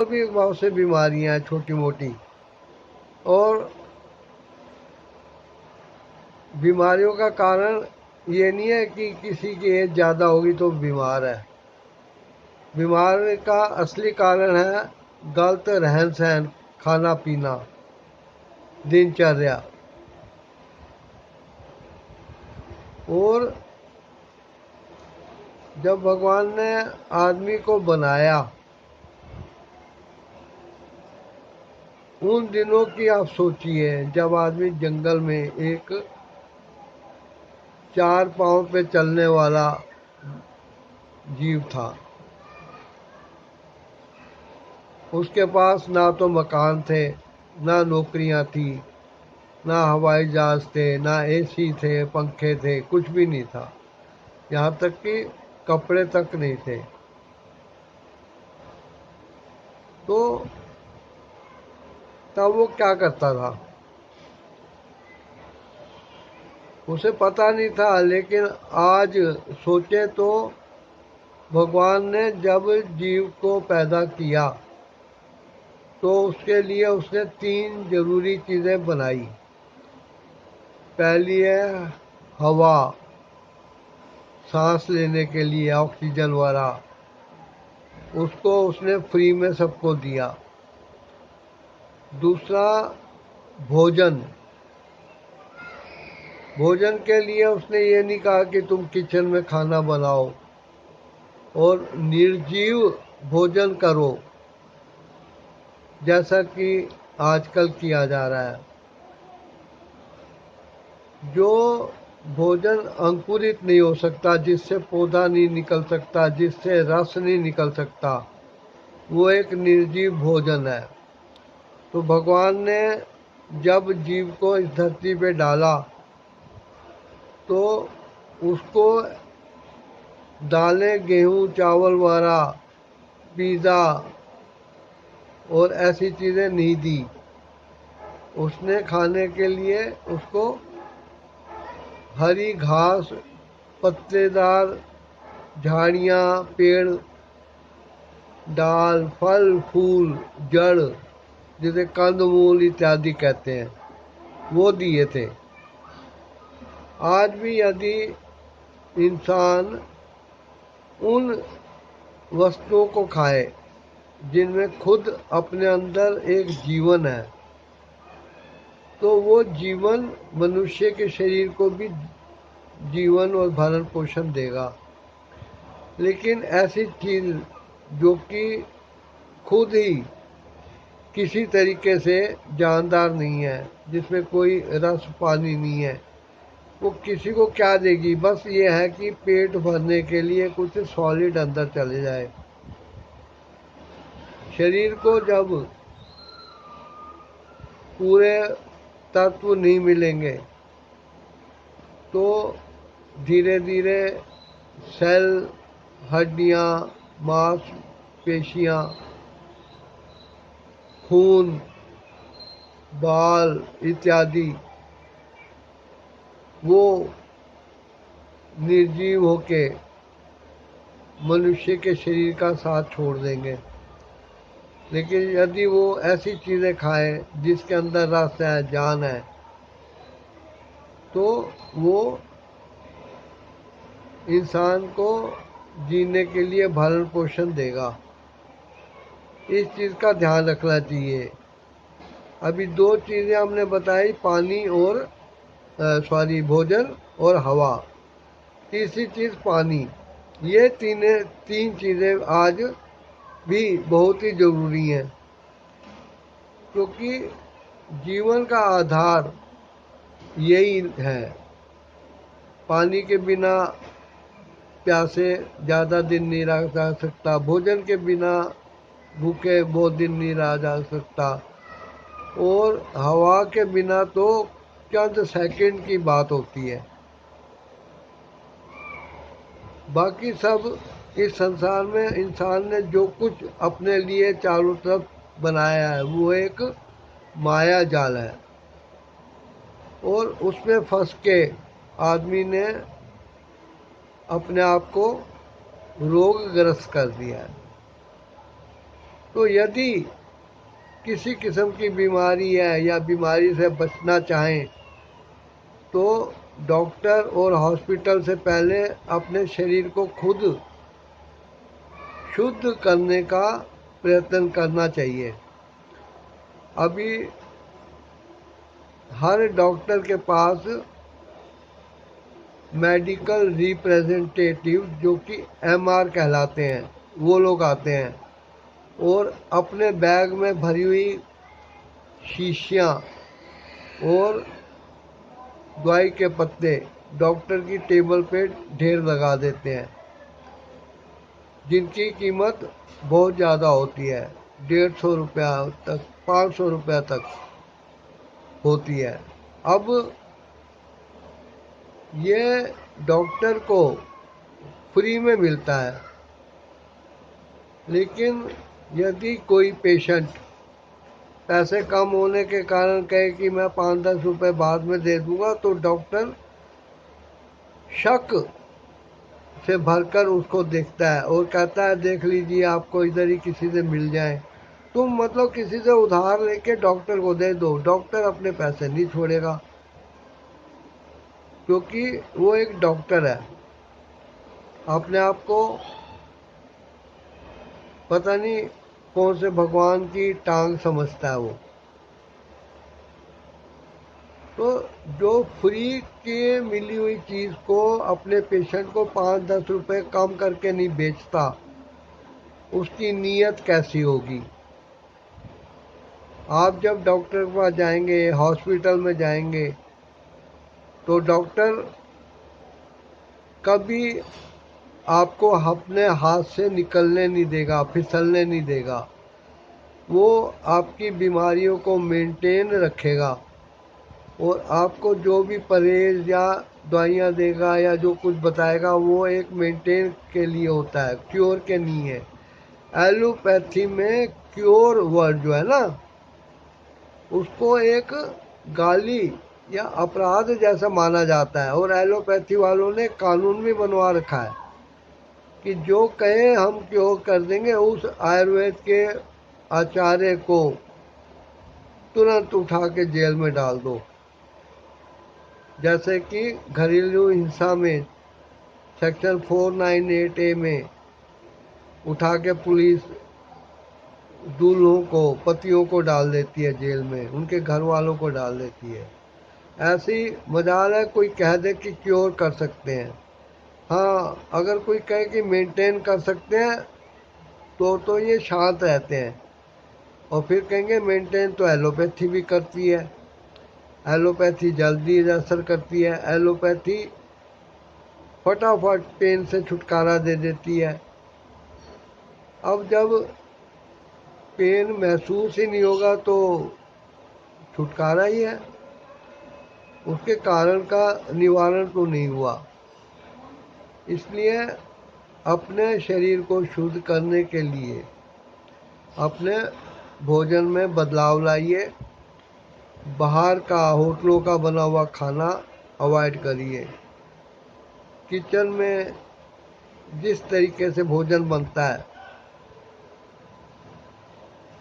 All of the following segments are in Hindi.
और भी बहुत से बीमारियां हैं छोटी मोटी, और बीमारियों का कारण ये नहीं है कि किसी की एज ज़्यादा होगी तो बीमार है। बीमारी का असली कारण है गलत रहन सहन, खाना पीना, दिनचर्या। और जब भगवान ने आदमी को बनाया, उन दिनों की आप सोचिए जब आदमी जंगल में एक 4 पाँव पे चलने वाला जीव था। उसके पास ना तो मकान थे, ना नौकरियां थी, ना हवाई जहाज थे, ना एसी थे, पंखे थे, कुछ भी नहीं था। यहाँ तक कि कपड़े तक नहीं थे। तो तब वो क्या करता था, उसे पता नहीं था। लेकिन आज सोचे तो भगवान ने जब जीव को पैदा किया तो उसके लिए उसने 3 जरूरी चीज़ें बनाई। पहली है हवा, सांस लेने के लिए ऑक्सीजन वाला, उसको उसने फ्री में सबको दिया। दूसरा भोजन, भोजन के लिए उसने ये नहीं कहा कि तुम किचन में खाना बनाओ और निर्जीव भोजन करो जैसा कि आजकल किया जा रहा है। जो भोजन अंकुरित नहीं हो सकता, जिससे पौधा नहीं निकल सकता, जिससे रस नहीं निकल सकता, वो एक निर्जीव भोजन है। तो भगवान ने जब जीव को इस धरती पे डाला तो उसको दालें, गेहूं, चावल वाला, पिज़्ज़ा और ऐसी चीज़ें नहीं दी। उसने खाने के लिए उसको हरी घास, पत्तेदार झाड़ियाँ, पेड़, दाल, फल, फूल, जड़, जिसे कंदमूल इत्यादि कहते हैं, वो दिए थे। आज भी यदि इंसान उन वस्तुओं को खाए जिनमें खुद अपने अंदर एक जीवन है, तो वो जीवन मनुष्य के शरीर को भी जीवन और भरण पोषण देगा। लेकिन ऐसी चीज जो कि खुद ही किसी तरीके से जानदार नहीं है, जिसमें कोई रस पानी नहीं है, वो किसी को क्या देगी? बस ये है कि पेट भरने के लिए कुछ सॉलिड अंदर चले जाए। शरीर को जब पूरे तत्व नहीं मिलेंगे तो धीरे धीरे सेल, हड्डियाँ, मांस पेशियाँ, खून, बाल इत्यादि वो निर्जीव होके मनुष्य के शरीर का साथ छोड़ देंगे। लेकिन यदि वो ऐसी चीज़ें खाए जिसके अंदर रस है, जान है, तो वो इंसान को जीने के लिए भरण पोषण देगा। इस चीज़ का ध्यान रखना चाहिए। अभी 2 चीज़ें हमने बताई, पानी और भोजन और हवा। तीसरी चीज़ पानी। ये 3 चीज़ें आज भी बहुत ही ज़रूरी हैं, क्योंकि जीवन का आधार यही है। पानी के बिना प्यासे ज़्यादा दिन नहीं रह जा सकता, भोजन के बिना भूखे बहुत दिन नहीं रहा जा सकता, और हवा के बिना तो चंद सेकंड की बात होती है। बाकी सब इस संसार में इंसान ने जो कुछ अपने लिए चारों तरफ बनाया है वो एक माया जाल है, और उसमें फंस के आदमी ने अपने आप को रोगग्रस्त कर दिया है। तो यदि किसी किस्म की बीमारी है या बीमारी से बचना चाहें तो डॉक्टर और हॉस्पिटल से पहले अपने शरीर को खुद शुद्ध करने का प्रयत्न करना चाहिए। अभी हर डॉक्टर के पास मेडिकल रिप्रेजेंटेटिव जो कि एमआर कहलाते हैं वो लोग आते हैं और अपने बैग में भरी हुई शीशियाँ और दवाई के पत्ते डॉक्टर की टेबल पे ढेर लगा देते हैं, जिनकी कीमत बहुत ज़्यादा होती है, 150 रुपया तक 500 रुपया तक होती है। अब ये डॉक्टर को फ्री में मिलता है, लेकिन यदि कोई पेशेंट पैसे कम होने के कारण कहे कि मैं 5-10 रुपए बाद में दे दूंगा तो डॉक्टर शक से भरकर उसको देखता है और कहता है देख लीजिए आपको इधर ही किसी से मिल जाए। तुम मतलब किसी से उधार लेके डॉक्टर को दे दो, डॉक्टर अपने पैसे नहीं छोड़ेगा क्योंकि वो एक डॉक्टर है। अपने आप को पता नहीं कौन से भगवान की टांग समझता है वो। तो जो फ्री के मिली हुई चीज़ को अपने पेशेंट को 5-10 रुपए कम करके नहीं बेचता, उसकी नीयत कैसी होगी। आप जब डॉक्टर के पास जाएंगे, हॉस्पिटल में जाएंगे, तो डॉक्टर कभी आपको अपने हाथ से निकलने नहीं देगा, फिसलने नहीं देगा। वो आपकी बीमारियों को मेंटेन रखेगा और आपको जो भी परहेज या दवाइयाँ देगा या जो कुछ बताएगा वो एक मेंटेन के लिए होता है, क्योर के नहीं है। एलोपैथी में क्योर वर्ड जो है ना, उसको एक गाली या अपराध जैसा माना जाता है और एलोपैथी वालों ने कानून भी बनवा रखा है कि जो कहे हम क्योर कर देंगे, उस आयुर्वेद के आचार्य को तुरंत उठा के जेल में डाल दो। जैसे कि घरेलू हिंसा में सेक्शन 498A में उठा के पुलिस दूल्हों को, पतियों को डाल देती है जेल में, उनके घर वालों को डाल देती है। ऐसी मजाल है कोई कह दे कि क्योर कर सकते हैं। हाँ, अगर कोई कहे कि मेंटेन कर सकते हैं तो ये शांत रहते हैं और फिर कहेंगे मेंटेन तो एलोपैथी भी करती है, एलोपैथी जल्दी असर करती है, एलोपैथी फटाफट पेन से छुटकारा दे देती है। अब जब पेन महसूस ही नहीं होगा तो छुटकारा ही है, उसके कारण का निवारण तो नहीं हुआ। इसलिए अपने शरीर को शुद्ध करने के लिए अपने भोजन में बदलाव लाइए। बाहर का होटलों का बना हुआ खाना अवॉइड करिए। किचन में जिस तरीके से भोजन बनता है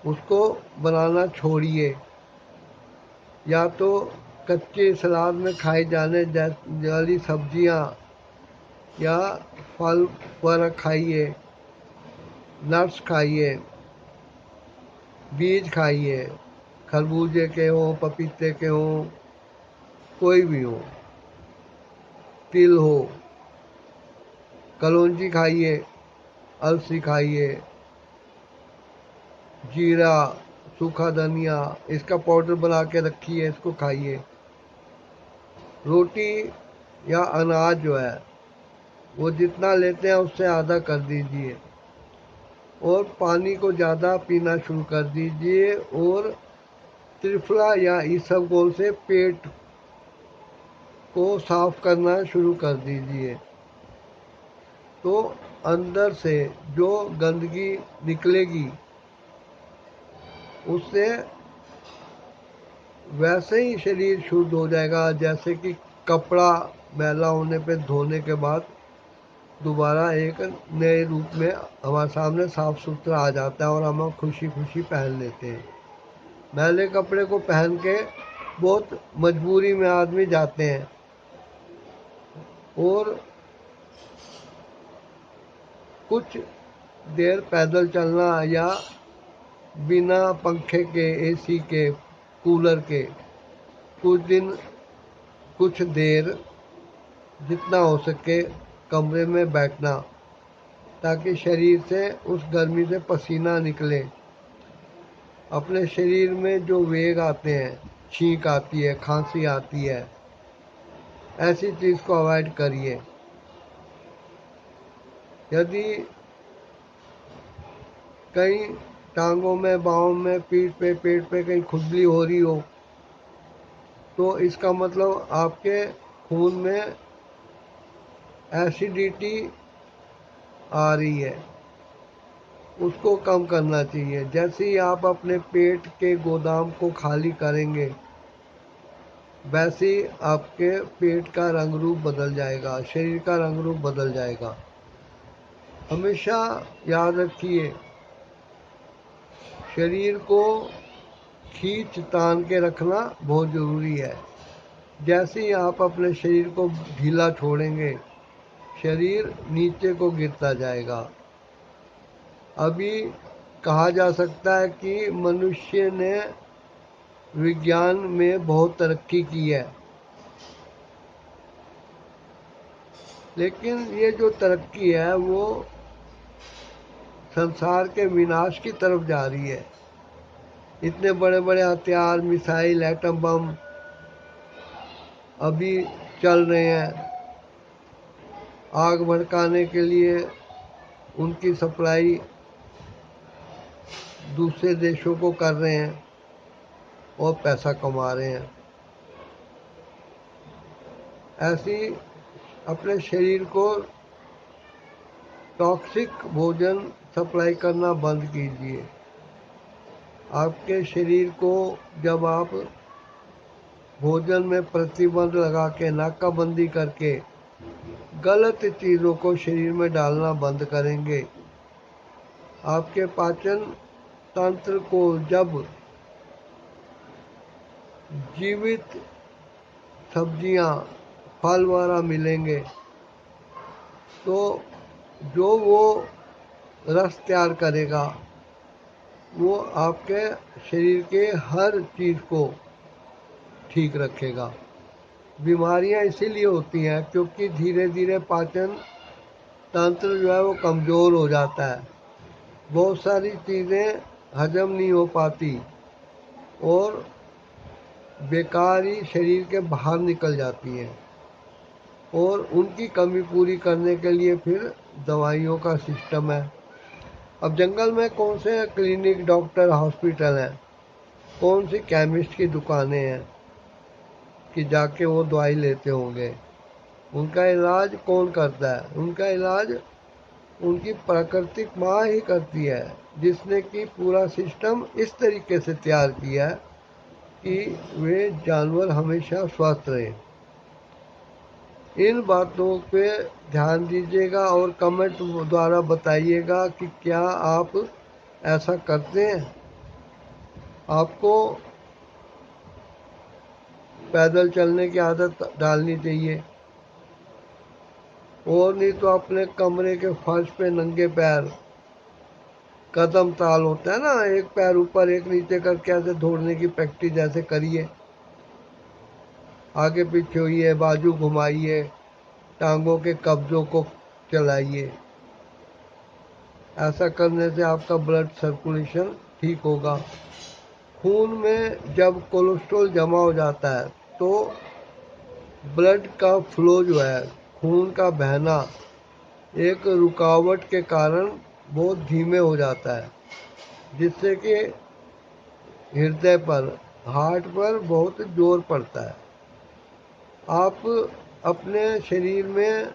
उसको बनाना छोड़िए, या तो कच्चे सलाद में खाई जाने वाली सब्जियां या फल वगैरह खाइए, नट्स खाइए, बीज खाइए, खरबूजे के हों, पपीते के हों, कोई भी हो, तिल हो, कलौंजी खाइए, अलसी खाइए, जीरा, सूखा धनिया, इसका पाउडर बना के रखिए, इसको खाइए। रोटी या अनाज जो है वो जितना लेते हैं उससे आधा कर दीजिए और पानी को ज़्यादा पीना शुरू कर दीजिए और त्रिफला या इसबगोल से पेट को साफ करना शुरू कर दीजिए। तो अंदर से जो गंदगी निकलेगी उससे वैसे ही शरीर शुद्ध हो जाएगा, जैसे कि कपड़ा मैला होने पे धोने के बाद दोबारा एक नए रूप में हमारे सामने साफ सुथरा आ जाता है और हम खुशी खुशी पहन लेते हैं। मैले कपड़े को पहन के बहुत मजबूरी में आदमी जाते हैं और कुछ देर पैदल चलना या बिना पंखे के, एसी के, कूलर के कुछ दिन कुछ देर जितना हो सके कमरे में बैठना, ताकि शरीर से उस गर्मी से पसीना निकले। अपने शरीर में जो वेग आते हैं, छींक आती है, खांसी आती है, ऐसी चीज़ को अवॉइड करिए। यदि कहीं टांगों में, बाहों में, पीठ पे, पेट पे कहीं खुजली हो रही हो तो इसका मतलब आपके खून में एसिडिटी आ रही है, उसको कम करना चाहिए। जैसे ही आप अपने पेट के गोदाम को खाली करेंगे वैसे ही आपके पेट का रंग रूप बदल जाएगा, शरीर का रंग रूप बदल जाएगा। हमेशा याद रखिए, शरीर को खींच तान के रखना बहुत ज़रूरी है। जैसे ही आप अपने शरीर को ढीला छोड़ेंगे शरीर नीचे को गिरता जाएगा। अभी कहा जा सकता है कि मनुष्य ने विज्ञान में बहुत तरक्की की है, लेकिन ये जो तरक्की है वो संसार के विनाश की तरफ जा रही है। इतने बड़े बड़े हथियार, मिसाइल, एटम बम अभी चल रहे हैं। आग भड़काने के लिए उनकी सप्लाई दूसरे देशों को कर रहे हैं और पैसा कमा रहे हैं। ऐसी अपने शरीर को टॉक्सिक भोजन सप्लाई करना बंद कीजिए। आपके शरीर को जब आप भोजन में प्रतिबंध लगा के, नाकाबंदी करके गलत चीज़ों को शरीर में डालना बंद करेंगे, आपके पाचन तंत्र को जब जीवित सब्जियां, फल वगैरह मिलेंगे तो जो वो रस तैयार करेगा वो आपके शरीर के हर चीज़ को ठीक रखेगा। बीमारियां इसीलिए होती हैं क्योंकि धीरे धीरे पाचन तंत्र जो है वो कमज़ोर हो जाता है। बहुत सारी चीज़ें हजम नहीं हो पाती और बेकार ही शरीर के बाहर निकल जाती हैं, और उनकी कमी पूरी करने के लिए फिर दवाइयों का सिस्टम है। अब जंगल में कौन से क्लिनिक, डॉक्टर, हॉस्पिटल हैं, कौन सी केमिस्ट की दुकानें हैं कि जाके वो दवाई लेते होंगे? उनका इलाज कौन करता है? उनका इलाज उनकी प्राकृतिक माँ ही करती है, जिसने कि पूरा सिस्टम इस तरीके से तैयार किया है कि वे जानवर हमेशा स्वस्थ रहे। इन बातों पे ध्यान दीजिएगा और कमेंट द्वारा बताइएगा कि क्या आप ऐसा करते हैं। आपको पैदल चलने की आदत डालनी चाहिए, और नहीं तो अपने कमरे के फर्श पे नंगे पैर, कदम ताल होता है ना, एक पैर ऊपर एक नीचे करके ऐसे दौड़ने की प्रैक्टिस ऐसे करिए। आगे पीछे होइए, बाजू घुमाइए, टांगों के कब्जों को चलाइए। ऐसा करने से आपका ब्लड सर्कुलेशन ठीक होगा। खून में जब कोलेस्ट्रॉल जमा हो जाता है तो ब्लड का फ्लो जो है, खून का बहना एक रुकावट के कारण बहुत धीमे हो जाता है, जिससे कि हृदय पर, हार्ट पर बहुत जोर पड़ता है। आप अपने शरीर में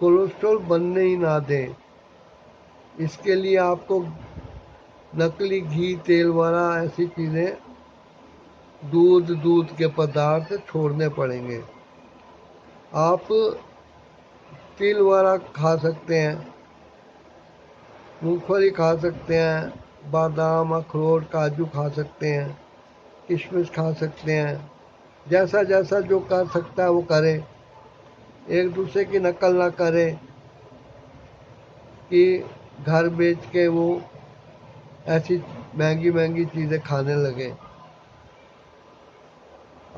कोलेस्ट्रॉल बनने ही ना दें, इसके लिए आपको नकली घी, तेल वाला ऐसी चीज़ें, दूध के पदार्थ छोड़ने पड़ेंगे। आप तिल वगैरह खा सकते हैं, मूंगफली खा सकते हैं, बादाम अखरोट काजू खा सकते हैं, किशमिश खा सकते हैं। जैसा जैसा जो कर सकता है वो करे, एक दूसरे की नकल ना करे कि घर बेच के वो ऐसी महंगी महंगी चीज़ें खाने लगे।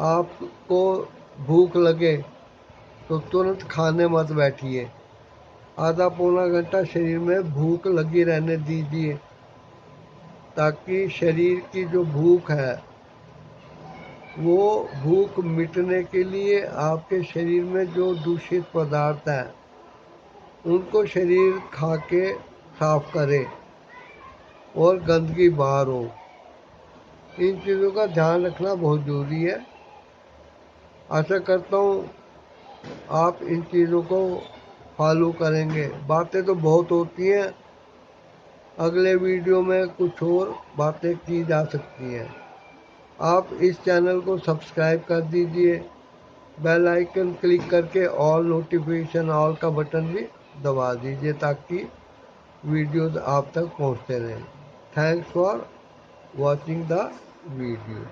आपको भूख लगे तो तुरंत खाने मत बैठिए, आधा पौना घंटा शरीर में भूख लगी रहने दीजिए, ताकि शरीर की जो भूख है वो भूख मिटने के लिए आपके शरीर में जो दूषित पदार्थ हैं उनको शरीर खा के साफ करे और गंदगी बाहर हो। इन चीज़ों का ध्यान रखना बहुत ज़रूरी है। आशा करता हूँ आप इन चीज़ों को फॉलो करेंगे। बातें तो बहुत होती हैं, अगले वीडियो में कुछ और बातें की जा सकती हैं। आप इस चैनल को सब्सक्राइब कर दीजिए, बेल आइकन क्लिक करके ऑल नोटिफिकेशन ऑल का बटन भी दबा दीजिए ताकि वीडियोस आप तक पहुंचते रहें। Thanks for watching the video.